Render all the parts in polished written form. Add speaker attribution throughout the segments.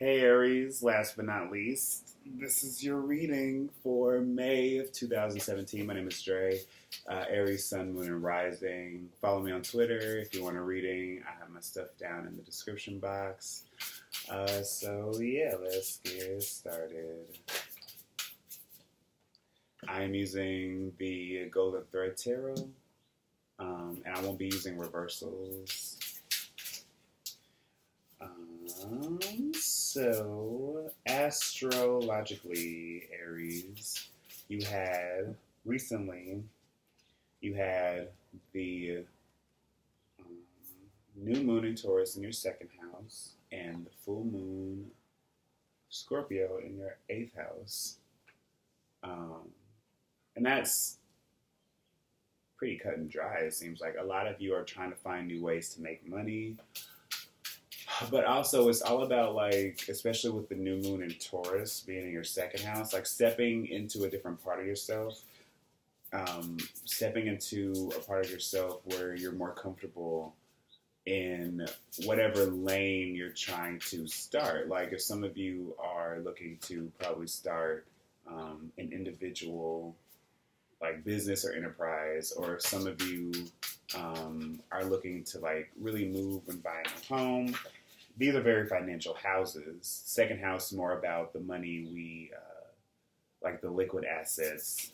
Speaker 1: Hey Aries, last but not least, this is your reading for May of 2017. My name is Dre, Aries, Sun, Moon, and Rising. Follow me on Twitter if you want a reading. I have my stuff down in the description box. So let's get started. I'm using the Golden Thread Tarot, and I won't be using reversals. So astrologically, Aries, recently, you had the new moon in Taurus in your second house and the full moon Scorpio in your eighth house. And that's pretty cut and dry, it seems like. A lot of you are trying to find new ways to make money. But also, it's all about, like, especially with the new moon in Taurus being in your second house, like stepping into a different part of yourself, stepping into a part of yourself where you're more comfortable in whatever lane you're trying to start. Like, if some of you are looking to probably start an individual, like, business or enterprise, or if some of you are looking to, like, really move and buy a new home. These are very financial houses. Second house is more about the money like the liquid assets,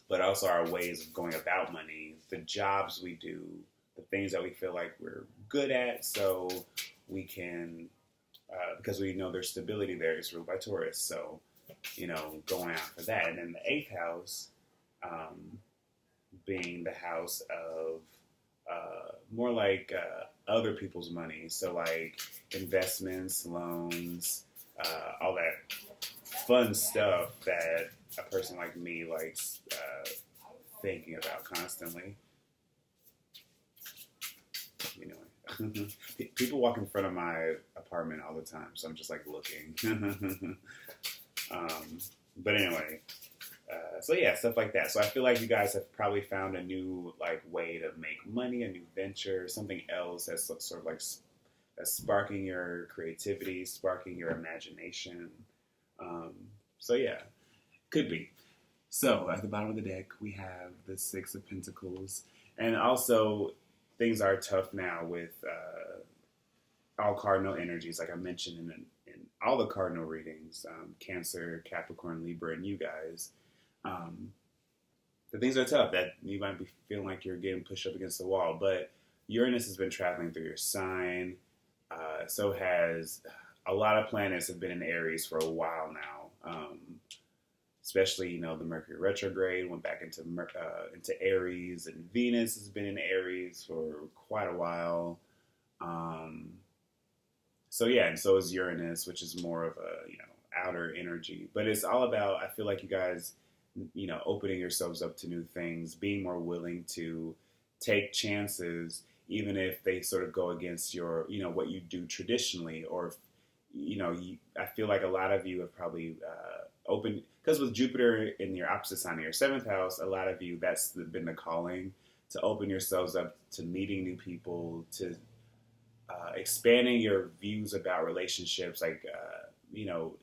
Speaker 1: but also our ways of going about money, the jobs we do, the things that we feel like we're good at, so we can, because we know there's stability there, it's ruled by Taurus, so, going out for that. And then the eighth house being the house of more like other people's money. So like investments, loans, all that fun stuff that a person like me likes thinking about constantly. People walk in front of my apartment all the time, so I'm just like looking. But anyway, stuff like that. So I feel like you guys have probably found a new like way to make money, a new venture, something else that's sort of like that's sparking your creativity, sparking your imagination. Could be. So at the bottom of the deck, we have the Six of Pentacles, and also things are tough now with all cardinal energies, like I mentioned in all the cardinal readings, Cancer, Capricorn, Libra, and you guys. The things are tough, that you might be feeling like you're getting pushed up against the wall, but Uranus has been traveling through your sign. So has a lot of planets have been in Aries for a while now. Especially, the Mercury retrograde went back into Aries, and Venus has been in Aries for quite a while. And so is Uranus, which is more of a, outer energy. But it's all about, I feel like you guys, opening yourselves up to new things, being more willing to take chances, even if they sort of go against your, what you do traditionally, or, I feel like a lot of you have probably opened, because with Jupiter in your opposite sign of your seventh house, a lot of you, that's been the calling to open yourselves up to meeting new people, to expanding your views about relationships, like,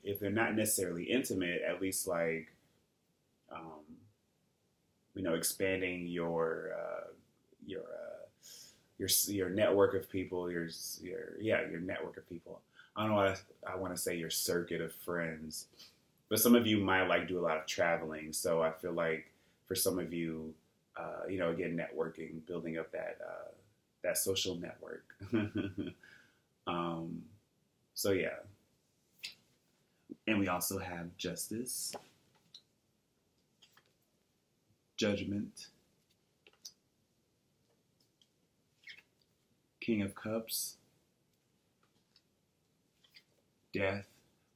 Speaker 1: if they're not necessarily intimate, at least like, expanding your network of people, your network of people. I don't know what I want to say, your circuit of friends. But some of you might like do a lot of traveling, so I feel like for some of you, again, networking, building up that social network. And we also have Justice, Judgment, King of Cups, Death,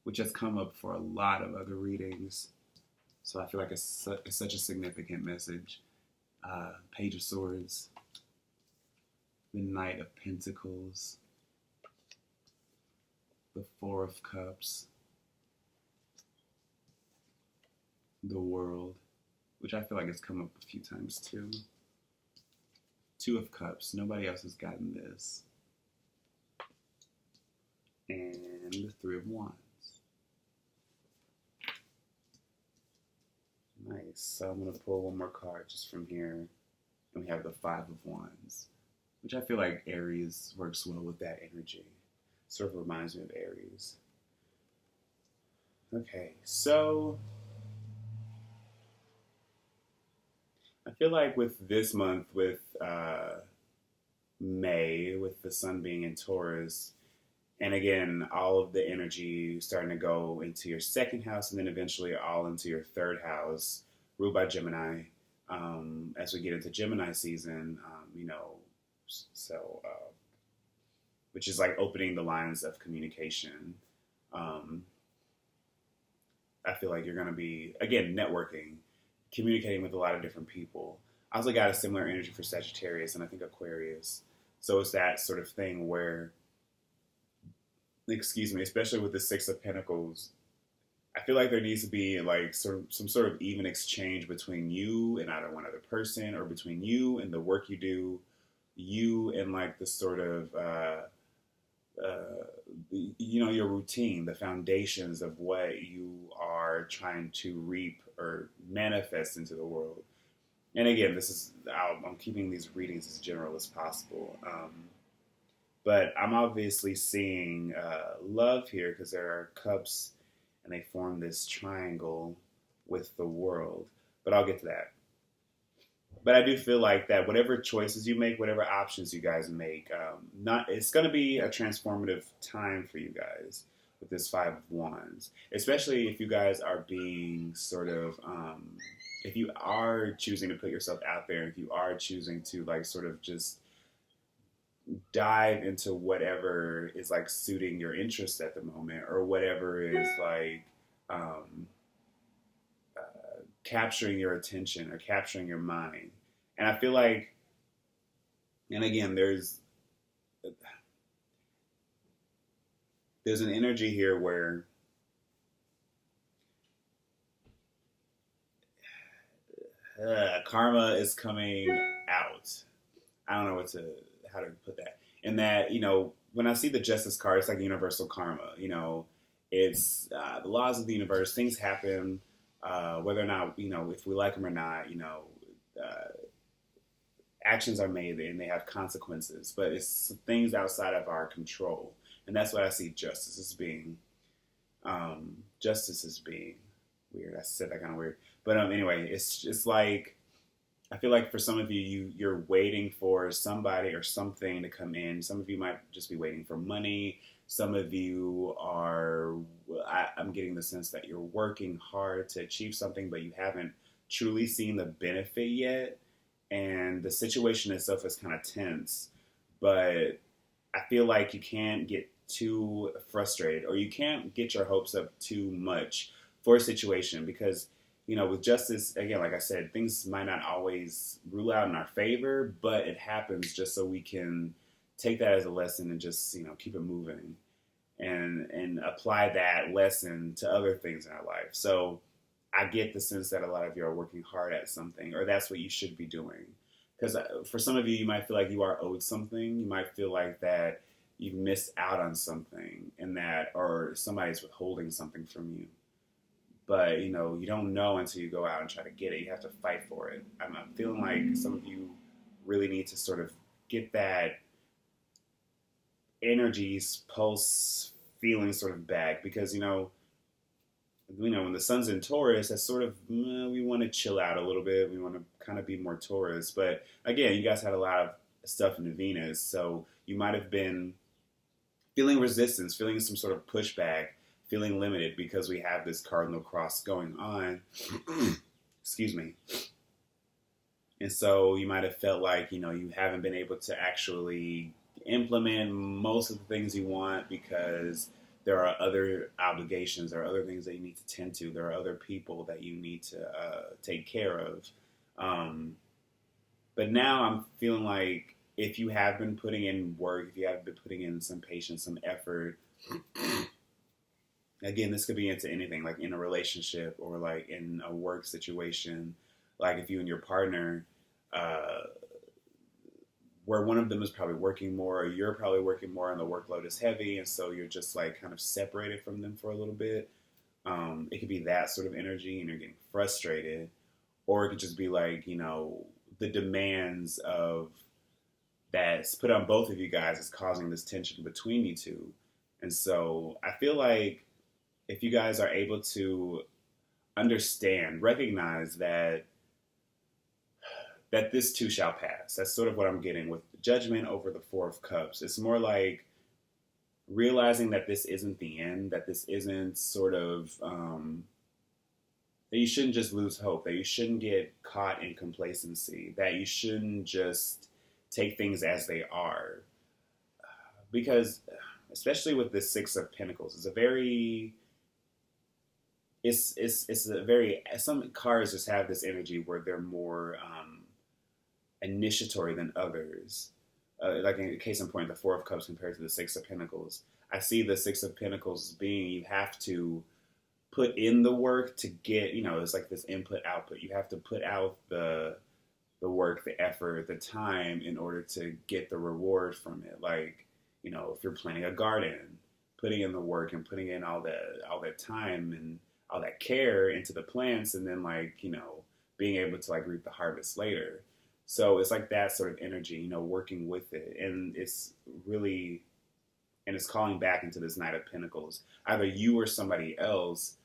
Speaker 1: which has come up for a lot of other readings. So I feel like it's such a significant message. Page of Swords, the Knight of Pentacles, the Four of Cups, the World, which I feel like has come up a few times too. Two of Cups, nobody else has gotten this. and the Three of Wands. Nice. So I'm going to pull one more card just from here. And we have the Five of Wands, which I feel like Aries works well with that energy. Sort of reminds me of Aries. Okay, so I feel like with this month, with May, with the sun being in Taurus, and again, all of the energy starting to go into your second house and then eventually all into your third house, ruled by Gemini. As we get into Gemini season, so which is like opening the lines of communication. I feel like you're going to be, again, networking, communicating with a lot of different people. I also got a similar energy for Sagittarius and I think Aquarius. So it's that sort of thing where, excuse me, especially with the Six of Pentacles, I feel like there needs to be like some sort of even exchange between you and either one other person, or between you and the work you do, you and like the sort of your routine, the foundations of what you are trying to reap or manifest into the world. And again, I'm keeping these readings as general as possible. But I'm obviously seeing love here because there are cups and they form this triangle with the world. But I'll get to that. But I do feel like that whatever choices you make, whatever options you guys make, it's going to be a transformative time for you guys with this Five of Wands. Especially if you guys are being sort of, if you are choosing to put yourself out there, if you are choosing to like sort of just dive into whatever is like suiting your interest at the moment, or whatever is like capturing your attention or capturing your mind. And I feel like, and again, there's an energy here where karma is coming out. I don't know how to put that. And that, when I see the Justice card, it's like universal karma. It's the laws of the universe. Things happen, whether or not, if we like them or not, actions are made and they have consequences. But it's things outside of our control. And that's what I see justice as being. Justice as being weird. I said that kind of weird. But anyway, it's just like, I feel like for some of you, you're waiting for somebody or something to come in. Some of you might just be waiting for money. Some of you are, I'm getting the sense that you're working hard to achieve something, but you haven't truly seen the benefit yet. And the situation itself is kind of tense. But I feel like you can't get too frustrated, or you can't get your hopes up too much for a situation, because with justice, again, like I said, things might not always rule out in our favor, but it happens just so we can take that as a lesson and just, keep it moving and apply that lesson to other things in our life. So I get the sense that a lot of you are working hard at something, or that's what you should be doing. Because for some of you, you might feel like you are owed something. You might feel like that you've missed out on something, and that, or somebody's withholding something from you. But, you don't know until you go out and try to get it. You have to fight for it. I'm feeling like some of you really need to sort of get that energies, pulse, feeling sort of back. Because, when the sun's in Taurus, that's sort of, we want to chill out a little bit. We want to kind of be more Taurus. But, again, you guys had a lot of stuff in Venus. So you might have been feeling resistance, feeling some sort of pushback, feeling limited because we have this cardinal cross going on. Excuse me. And so you might have felt like, you haven't been able to actually implement most of the things you want because there are other obligations, there are other things that you need to tend to, there are other people that you need to take care of. But now I'm feeling like if you have been putting in work, if you have been putting in some patience, some effort, again, this could be into anything, like in a relationship or like in a work situation. Like if you and your partner, where one of them is probably working more, or you're probably working more and the workload is heavy, and so you're just like kind of separated from them for a little bit. It could be that sort of energy and you're getting frustrated, or it could just be like, the demands of that's put on both of you guys is causing this tension between you two. And so I feel like if you guys are able to understand, recognize that this too shall pass. That's sort of what I'm getting with Judgment over the Four of Cups. It's more like realizing that this isn't the end, that this isn't sort of, that you shouldn't just lose hope, that you shouldn't get caught in complacency, that you shouldn't just take things as they are. Because, especially with the Six of Pentacles, it's a very, some cards just have this energy where they're more initiatory than others. Like in case in point, the Four of Cups compared to the Six of Pentacles. I see the Six of Pentacles as being, you have to put in the work to get, it's like this input output. You have to put out the work, the effort, the time in order to get the reward from it. Like, if you're planting a garden, putting in the work and putting in all that time and all that care into the plants, and then being able to reap the harvest later. So it's like that sort of energy, working with it. And it's really, and it's calling back into this Knight of Pentacles. Either you or somebody else,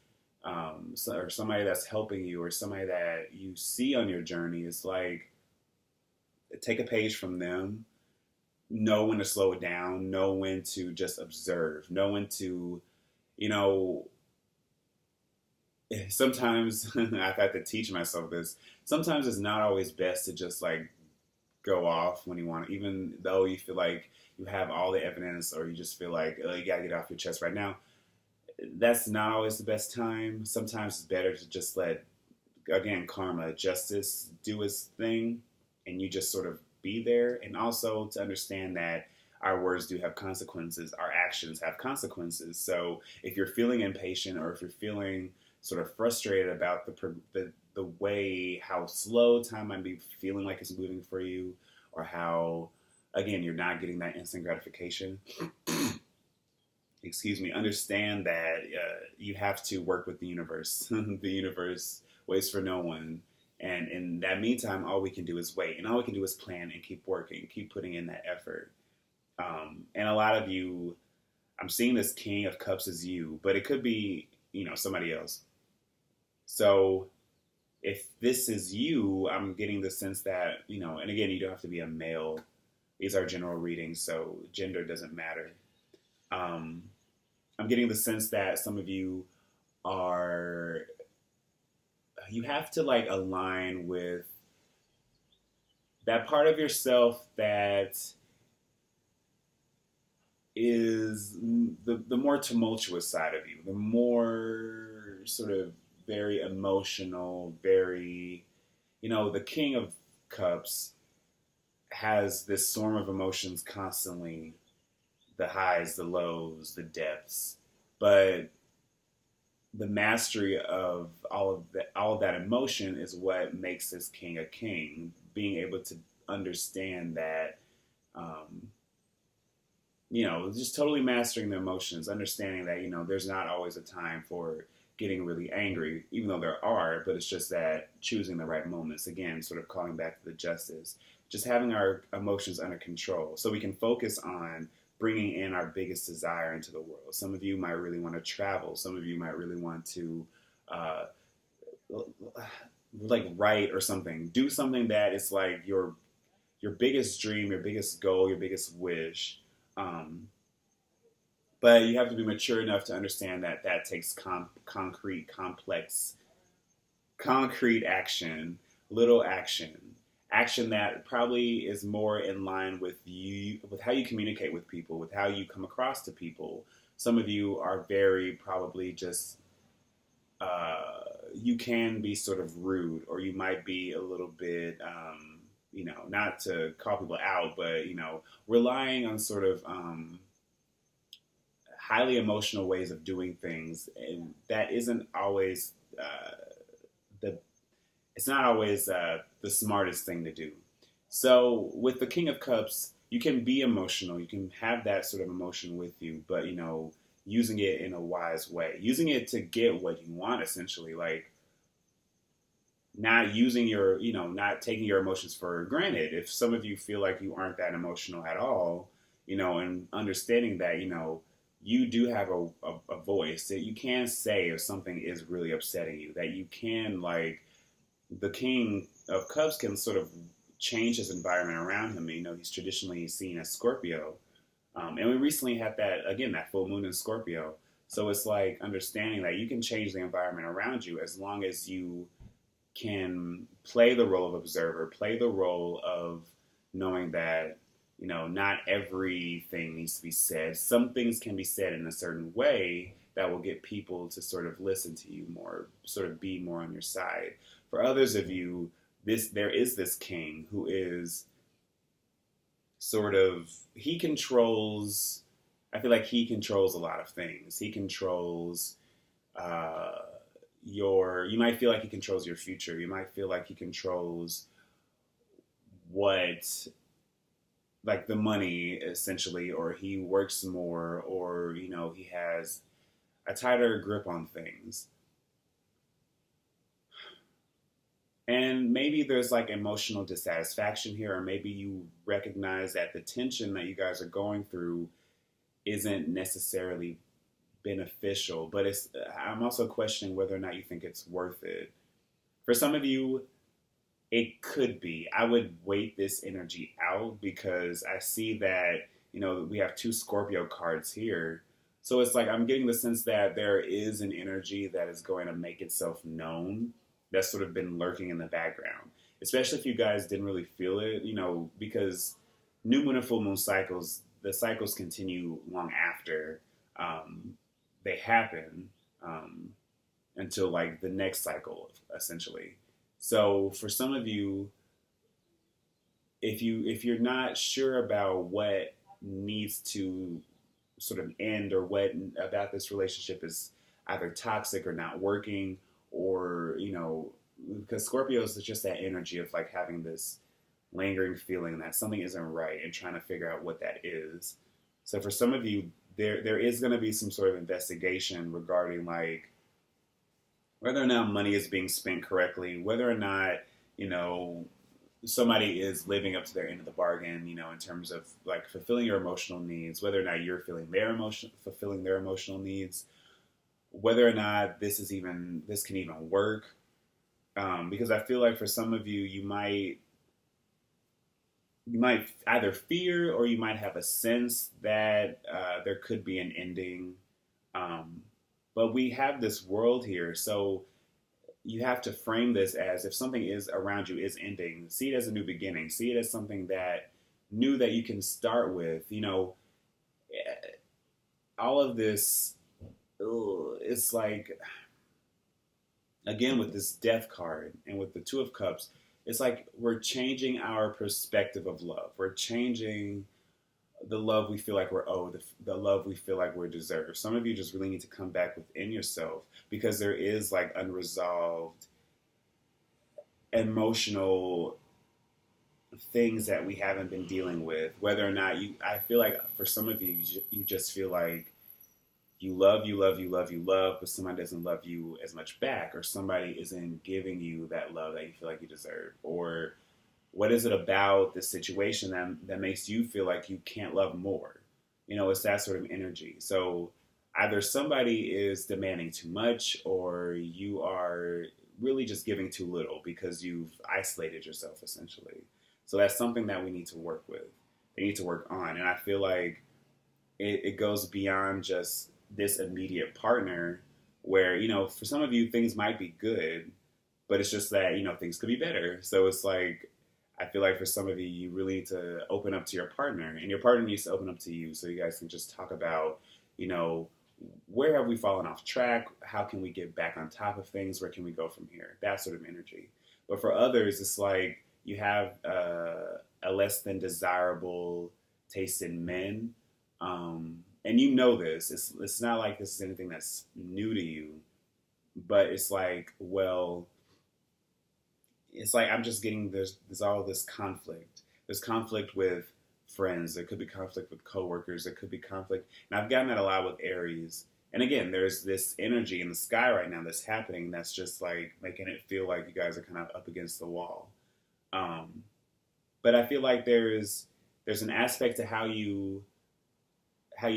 Speaker 1: or somebody that's helping you, or somebody that you see on your journey is like, take a page from them, know when to slow it down, know when to just observe, know when to, sometimes I've had to teach myself this. Sometimes it's not always best to just go off when you want to, even though you feel like you have all the evidence, or you just feel like, oh, you gotta get off your chest right now. That's not always the best time. Sometimes it's better to just let, again, karma, justice do its thing, and you just sort of be there. And also to understand that our words do have consequences. Our actions have consequences. So if you're feeling impatient, or if you're feeling sort of frustrated about the way how slow time might be feeling like it's moving for you, or how, again, you're not getting that instant gratification, excuse me, understand that you have to work with the universe. The universe waits for no one. And in that meantime, all we can do is wait. And all we can do is plan and keep working, keep putting in that effort. And a lot of you, I'm seeing this King of Cups as you, but it could be, somebody else. So if this is you, I'm getting the sense that, and again, you don't have to be a male. These are general readings, so gender doesn't matter. I'm getting the sense that some of you you have to align with that part of yourself that is the more tumultuous side of you, the more sort of very emotional, very, the King of Cups has this storm of emotions constantly, the highs, the lows, the depths, but the mastery of all of that emotion is what makes this king a king. Being able to understand that, just totally mastering the emotions, understanding that, there's not always a time for getting really angry, even though there are, but it's just that choosing the right moments. Again, sort of calling back to the justice, just having our emotions under control so we can focus on bringing in our biggest desire into the world. Some of you might really want to travel. Some of you might really want to write or something. Do something that is like your biggest dream, your biggest goal, your biggest wish. But you have to be mature enough to understand that that takes concrete action, little action that probably is more in line with you, with how you communicate with people, with how you come across to people. Some of you are very probably just, you can be sort of rude, or you might be a little bit, not to call people out, but, relying on sort of highly emotional ways of doing things. And that isn't always it's not always the smartest thing to do. So with the King of Cups, you can be emotional. You can have that sort of emotion with you, but using it in a wise way, using it to get what you want, essentially. Like not using not taking your emotions for granted. If some of you feel like you aren't that emotional at all, and understanding that, you do have a voice that you can say if something is really upsetting you, that you can, like, the King of Cups can sort of change his environment around him. He's traditionally seen as Scorpio. And we recently had that full moon in Scorpio. So it's like understanding that you can change the environment around you as long as you can play the role of observer, play the role of knowing that, not everything needs to be said. Some things can be said in a certain way that will get people to sort of listen to you more, sort of be more on your side. For others of you, there is this king who is sort of, he controls, I feel like he controls a lot of things. He controls uh, you might feel like he controls your future. You might feel like he controls what, like the money essentially, or he works more, or, he has a tighter grip on things. And maybe there's like emotional dissatisfaction here, or maybe you recognize that the tension that you guys are going through isn't necessarily beneficial, but I'm also questioning whether or not you think it's worth it. For some of you, it could be. I would wait this energy out because I see that, we have two Scorpio cards here. So it's like I'm getting the sense that there is an energy that is going to make itself known that's sort of been lurking in the background. Especially if you guys didn't really feel it, because new moon and full moon cycles, the cycles continue long after um, they happen until like the next cycle, essentially. So for some of you, if you're not sure about what needs to sort of end, or what about this relationship is either toxic or not working, or because Scorpios is just that energy of like having this lingering feeling that something isn't right and trying to figure out what that is. So for some of you, there is going to be some sort of investigation regarding like whether or not money is being spent correctly, whether or not, you know, somebody is living up to their end of the bargain, in terms of like fulfilling your emotional needs, whether or not you're fulfilling their emotional needs, whether or not this can even work. Because I feel like for some of you, you might either fear, or you might have a sense that there could be an ending. Um, but we have this world here, so you have to frame this as, if something is around you is ending, see it as a new beginning. See it as something that new that you can start with. All of this, it's like, again, with this death card and with the Two of Cups, it's like we're changing our perspective of love. We're changing the love we feel like we're owed, the love we feel like we're deserved. Some of you just really need to come back within yourself, because there is like unresolved emotional things that we haven't been dealing with. Whether or not I feel like for some of you, you just feel like you love, but somebody doesn't love you as much back, or somebody isn't giving you that love that you feel like you deserve. Or what is it about the situation that makes you feel like you can't love more? It's that sort of energy. So either somebody is demanding too much, or you are really just giving too little because you've isolated yourself, essentially. So that's something that we need to work with. They need to work on. And I feel like it goes beyond just this immediate partner, where, for some of you, things might be good, but it's just that, things could be better. So it's like, I feel like for some of you, you really need to open up to your partner, and your partner needs to open up to you, so you guys can just talk about, where have we fallen off track? How can we get back on top of things? Where can we go from here? That sort of energy. But for others, it's like you have a less than desirable taste in men. And this. It's not like this is anything that's new to you, but it's like, well, it's like I'm just getting there's all this conflict. There's conflict with friends. There could be conflict with coworkers. There could be conflict. And I've gotten that a lot with Aries. And again, there's this energy in the sky right now that's happening that's just like making it feel like you guys are kind of up against the wall. Um, but I feel like there's an aspect to how you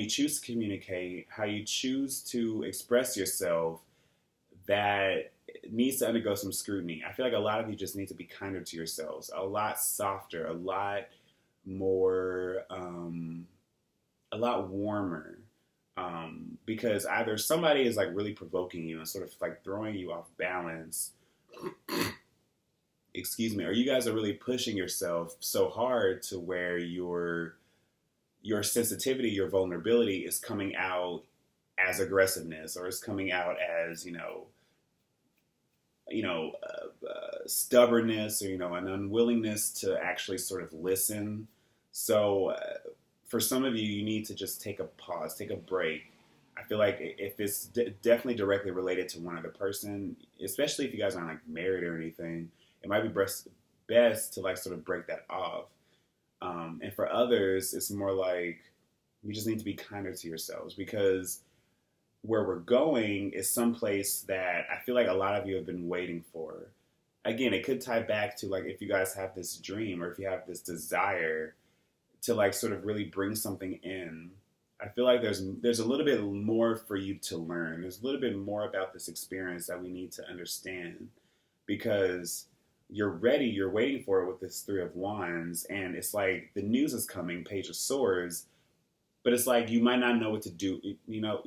Speaker 1: choose to communicate, how you choose to express yourself that needs to undergo some scrutiny. I feel like a lot of you just need to be kinder to yourselves, a lot softer, a lot more, a lot warmer. Because either somebody is like really provoking you and sort of like throwing you off balance, excuse me, or you guys are really pushing yourself so hard to where your sensitivity, your vulnerability is coming out as aggressiveness, or is coming out as stubbornness, or an unwillingness to actually sort of listen. So for some of you, you need to just take a pause, take a break. I feel like if it's definitely directly related to one other person, especially if you guys aren't like married or anything, it might be best to like sort of break that off. And for others, it's more like you just need to be kinder to yourselves, because where we're going is someplace that I feel like a lot of you have been waiting for. Again, it could tie back to like if you guys have this dream, or if you have this desire to like sort of really bring something in. I feel like there's a little bit more for you to learn. There's a little bit more about this experience that we need to understand, because you're ready, you're waiting for it with this Three of Wands, and it's like the news is coming, Page of Swords, but it's like you might not know what to do. You're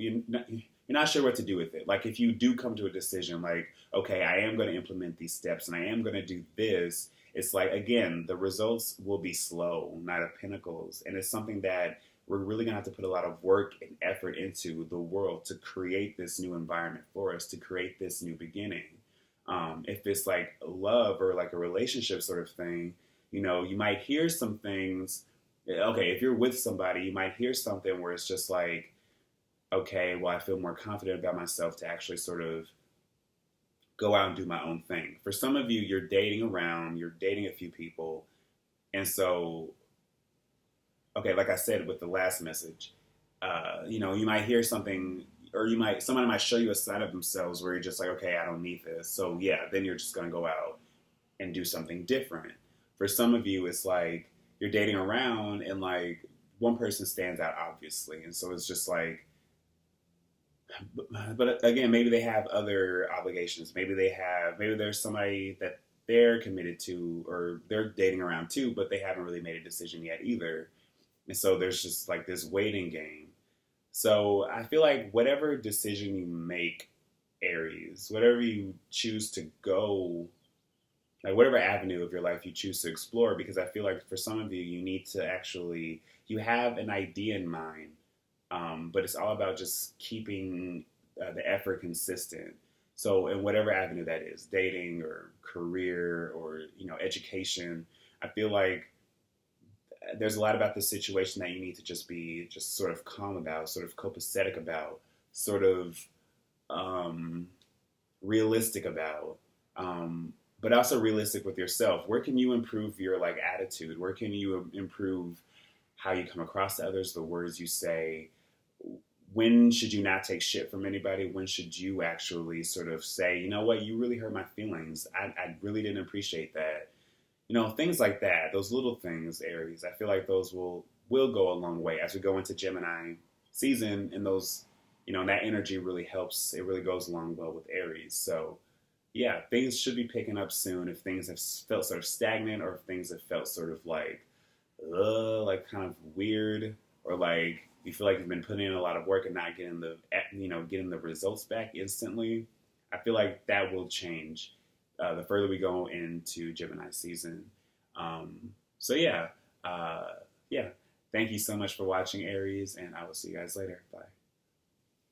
Speaker 1: not sure what to do with it. Like if you do come to a decision, like, okay, I am going to implement these steps and I am going to do this, it's like, again, the results will be slow, Knight of Pentacles, and it's something that we're really going to have to put a lot of work and effort into the world to create this new environment for us, to create this new beginning. If it's like love or like a relationship sort of thing, you might hear some things. Okay, if you're with somebody, you might hear something where it's just like, okay, well, I feel more confident about myself to actually sort of go out and do my own thing. For some of you, you're dating around, you're dating a few people. And so, okay, like I said with the last message, you might hear something, or somebody might show you a side of themselves where you're just like, okay, I don't need this. So yeah, then you're just going to go out and do something different. For some of you, it's like you're dating around and like one person stands out obviously. And so it's just like, but again, maybe they have other obligations. Maybe there's somebody that they're committed to, or they're dating around too, but they haven't really made a decision yet either. And so there's just like this waiting game. So I feel like whatever decision you make, Aries, whatever you choose to go, like whatever avenue of your life you choose to explore, because I feel like for some of you, you need to actually, you have an idea in mind, but it's all about just keeping the effort consistent. So in whatever avenue that is, dating or career or, education, I feel like there's a lot about this situation that you need to just be just sort of calm about, sort of copacetic about, sort of realistic about, but also realistic with yourself. Where can you improve your like attitude? Where can you improve how you come across to others, the words you say? When should you not take shit from anybody? When should you actually sort of say, you know what, you really hurt my feelings. I really didn't appreciate that. Things like that, those little things, Aries, I feel like those will go a long way as we go into Gemini season, and those, that energy really helps. It really goes along well with Aries. So yeah, things should be picking up soon if things have felt sort of stagnant, or if things have felt sort of like kind of weird, or like you feel like you've been putting in a lot of work and not getting the results back instantly. I feel like that will change the further we go into Gemini season. So yeah. Thank you so much for watching, Aries, and I will see you guys later. Bye.